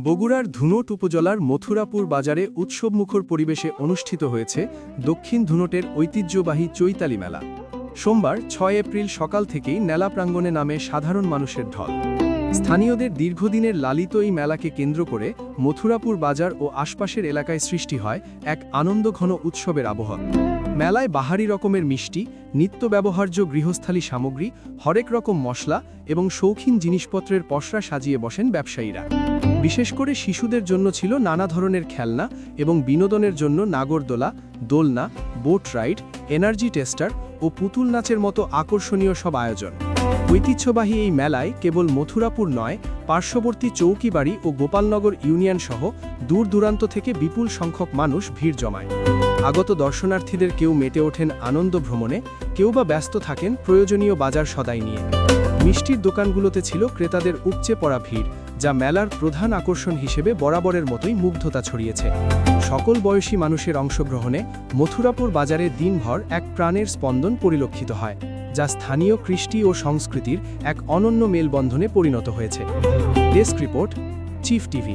বগুড়ার ধুনট উপজেলার মথুরাপুর বাজারে উৎসবমুখর পরিবেশে অনুষ্ঠিত হয়েছে দক্ষিণ ধুনটের ঐতিহ্যবাহী চৈতালি মেলা। সোমবার ৬ এপ্রিল সকাল থেকেই মেলা প্রাঙ্গণে নামে সাধারণ মানুষের ঢল। স্থানীয়দের দীর্ঘদিনের লালিত এই মেলাকে কেন্দ্র করে মথুরাপুর বাজার ও আশপাশের এলাকায় সৃষ্টি হয় এক আনন্দঘন উৎসবের আবহ। মেলায় বাহারি রকমের মিষ্টি, নিত্য ব্যবহার্য গৃহস্থালী সামগ্রী, হরেক রকম মশলা এবং শৌখিন জিনিসপত্রের পসরা সাজিয়ে বসেন ব্যবসায়ীরা। বিশেষ করে শিশুদের জন্য ছিল নানা ধরনের খেলনা এবং বিনোদনের জন্য নাগরদোলা, দোলনা, বোট রাইড, এনার্জি টেস্টার ও পুতুল নাচের মতো আকর্ষণীয় সব আয়োজন। ঐতিহ্যবাহী এই মেলায় কেবল মথুরাপুর নয়, পার্শ্ববর্তী চৌকিবাড়ি ও গোপালনগর ইউনিয়ন সহ দূর দূরান্ত থেকে বিপুল সংখ্যক মানুষ ভিড় জমায়। আগত দর্শনার্থীদের কেউ মেতে ওঠেন আনন্দ ভ্রমণে, কেউ বা ব্যস্ত থাকেন প্রয়োজনীয় বাজার সদাই নিয়ে। মিষ্টির দোকানগুলোতে ছিল ক্রেতাদের উপচে পড়া ভিড়, যা মেলার প্রধান আকর্ষণ হিসেবে বরাবরের মতোই মুগ্ধতা ছড়িয়েছে। সকল বয়সী মানুষের অংশগ্রহণে মথুরাপুর বাজারে দিনভর এক প্রাণের স্পন্দন পরিলক্ষিত হয়, যা স্থানীয় কৃষ্টি ও সংস্কৃতির এক অনন্য মেলবন্ধনে পরিণত হয়েছে। Desk report, chief TV.